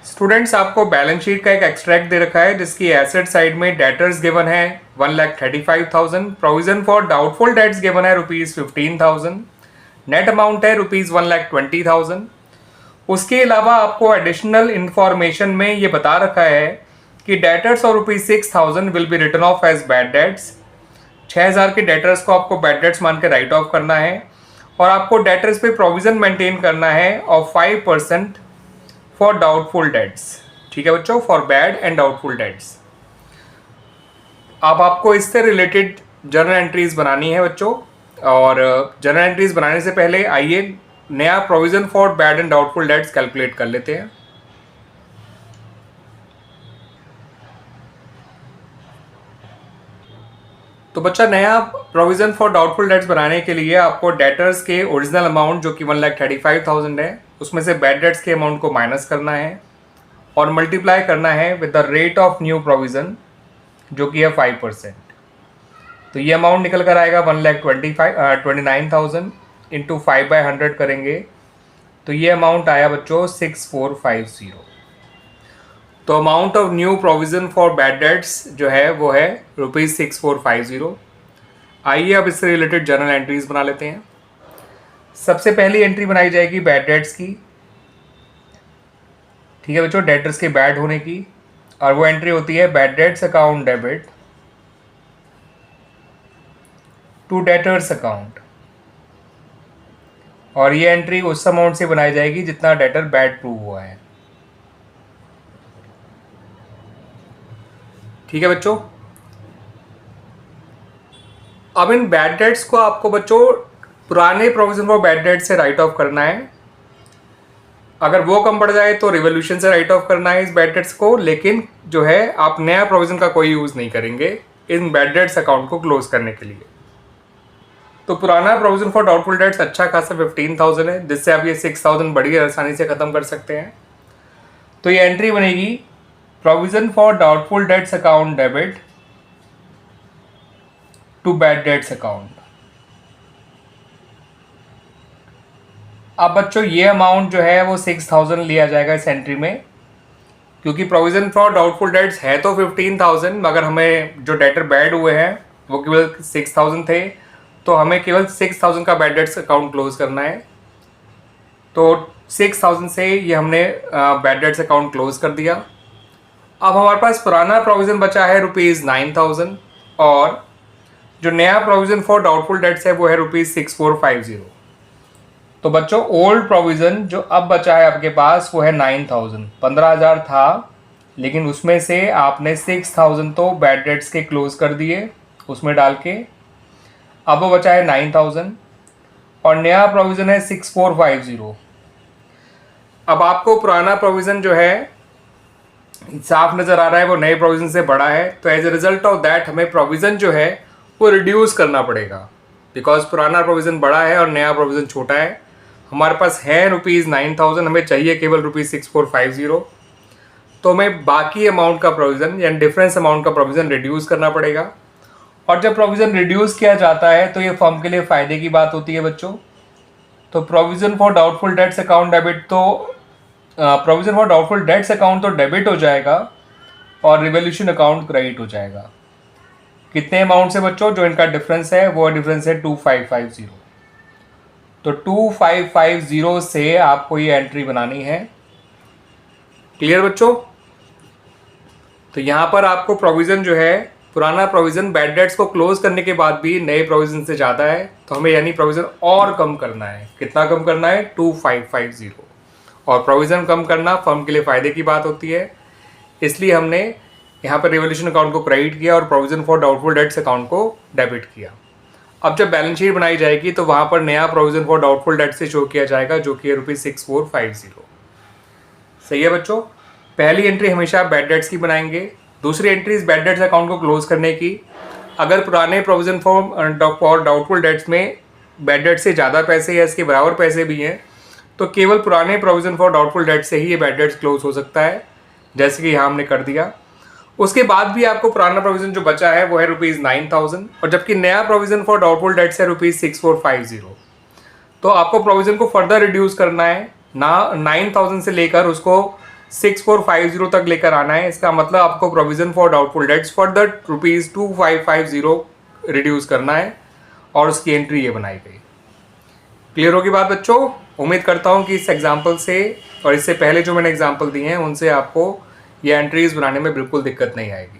Students, आपको balance sheet का एक एक्सट्रैक्ट दे रखा है जिसकी एसेट साइड में डेटर्स गिवन है 1,35,000, provision for doubtful dates given है ₹15,000, नेट अमाउंट है ₹1,20,000। उसके अलावा आपको एडिशनल इंफॉर्मेशन में ये बता रखा है कि डेटर्स और ₹6,000 will be written off as bad debts. 6,000 के डेटर्स को आपको बैड डेट्स मान के राइट ऑफ करना है और आपको डेटर्स पे प्रोविजन मेंटेन करना है ऑफ 5% फॉर डाउटफुल डेट्स। ठीक है बच्चों, for bad and doubtful debts. अब आपको इससे रिलेटेड जर्नल एंट्रीज बनानी है बच्चों, और जर्नल एंट्रीज बनाने से पहले आइए नया provision for bad and doubtful debts calculate कर लेते हैं। तो बच्चा, नया प्रोविजन फॉर डाउटफुल डेट्स बनाने के लिए आपको डेटर्स के ओरिजिनल अमाउंट जो कि 1,35,000 है उसमें से बैड डेट्स के अमाउंट को माइनस करना है और मल्टीप्लाई करना है with the rate of new provision जो कि है 5%। तो ये अमाउंट निकल कर आएगा 1,29,000 इंटू 5/100 करेंगे तो ये अमाउंट आया बच्चों 6,450। तो amount of new provision for bad debts जो है वो है ₹6,450। आइए अब इससे रिलेटेड जर्नल एंट्रीज बना लेते हैं। सबसे पहली एंट्री बनाई जाएगी बैड डेट्स की। ठीक है बच्चों, डेटर्स के बैड होने की, और वो एंट्री होती है bad debts account debit to debtors account, और ये एंट्री उस अमाउंट से बनाई जाएगी जितना डेटर बैड प्रूव हुआ है। ठीक है बच्चों, अब इन बैड डेट्स को आपको बच्चों पुराने प्रोविजन फॉर बैड डेट से राइट ऑफ करना है। अगर वो कम पड़ जाए तो रिवोल्यूशन से राइट ऑफ करना है इस बैड डेट्स को, लेकिन जो है आप नया प्रोविजन का कोई यूज़ नहीं करेंगे इन बैड डेट्स अकाउंट को क्लोज करने के लिए। तो पुराना प्रोविजन फॉर डाउटफुल डेट्स अच्छा खासा 15,000 है, जिससे आप ये 6,000 बड़ी आसानी से ख़त्म कर सकते हैं। तो ये एंट्री बनेगी provision for doubtful debts account debit to bad debts account. अब बच्चों ये अमाउंट जो है वो 6,000 लिया जाएगा इस एंट्री में, क्योंकि प्रोविजन फॉर डाउटफुल डेट्स है तो 15,000, मगर हमें जो डेटर बैड हुए हैं वो केवल 6,000 थे, तो हमें केवल 6,000 का बैड डेट्स अकाउंट क्लोज करना है। तो 6,000 से ये हमने बैड डेट्स अकाउंट क्लोज कर दिया। अब हमारे पास पुराना प्रोविज़न बचा है ₹9,000 और जो नया प्रोविज़न फॉर डाउटफुल डेट्स है वो है ₹6,450। तो बच्चों ओल्ड प्रोविज़न जो अब बचा है आपके पास वो है 9,000। 15,000 था, लेकिन उसमें से आपने 6,000 तो बैड डेट्स के क्लोज कर दिए उसमें डाल के, अब वो बचा है 9,000 और नया प्रोविज़न है 6,450। अब आपको पुराना प्रोविज़न जो है साफ नज़र आ रहा है वो नए प्रोविज़न से बड़ा है, तो as a result of that हमें प्रोविज़न जो है वो रिड्यूस करना पड़ेगा, बिकॉज पुराना प्रोविज़न बड़ा है और नया प्रोविज़न छोटा है। हमारे पास है ₹9,000, हमें चाहिए केवल ₹6,450, तो हमें बाकी अमाउंट का प्रोविज़न यानी डिफरेंस अमाउंट का प्रोविज़न रिड्यूस करना पड़ेगा। और जब प्रोविज़न रिड्यूस किया जाता है तो ये फर्म के लिए फ़ायदे की बात होती है बच्चों। तो provision for doubtful debts account debit तो provision for doubtful debts account तो डेबिट हो जाएगा और रिवोल्यूशन अकाउंट क्रेडिट हो जाएगा। कितने अमाउंट से बच्चों? जो इनका डिफरेंस है वो डिफरेंस है 2,550। तो 2,550 से आपको ये एंट्री बनानी है। क्लियर बच्चों? तो यहाँ पर आपको प्रोविज़न जो है पुराना प्रोविज़न बैड डेट्स को क्लोज करने के बाद भी नए प्रोविज़न से ज़्यादा है, तो हमें यानी प्रोविज़न और कम करना है। कितना कम करना है? 2,550। और प्रोविज़न कम करना फर्म के लिए फ़ायदे की बात होती है, इसलिए हमने यहाँ पर रिवोल्यूशन अकाउंट को क्रेडिट किया और provision for doubtful debts account को डेबिट किया। अब जब बैलेंस शीट बनाई जाएगी तो वहाँ पर नया प्रोविज़न फॉर डाउटफुल डेट्स से शो किया जाएगा जो कि है ₹6,450। सही है बच्चों? पहली एंट्री हमेशा बैड डेट्स की बनाएंगे, दूसरी एंट्री इस बैड डेट्स अकाउंट को क्लोज करने की। अगर पुराने प्रोविज़न फॉर डाउटफुल डेट्स में बैड डेट्स से ज़्यादा पैसे या इसके बराबर पैसे भी हैं तो केवल पुराने प्रोविज़न फॉर डाउटफुल डेट्स से ही ये बैड डेट्स क्लोज हो सकता है, जैसे कि यहाँ हमने कर दिया। उसके बाद भी आपको पुराना प्रोविज़न जो बचा है वो है ₹9,000 और जबकि नया प्रोविज़न फॉर डाउटफुल डेट्स है ₹6,450। तो आपको प्रोविज़न को फर्दर रिड्यूस करना है ना, 9,000 से लेकर उसको 6450 तक लेकर आना है। इसका मतलब आपको provision for doubtful dates for the ₹2550 reduce करना है और उसकी एंट्री ये बनाई गई। क्लियर होगी बात बच्चों? उम्मीद करता हूँ कि इस एग्जाम्पल से और इससे पहले जो मैंने एग्जाम्पल दिए हैं उनसे आपको ये एंट्रीज बनाने में बिल्कुल दिक्कत नहीं आएगी।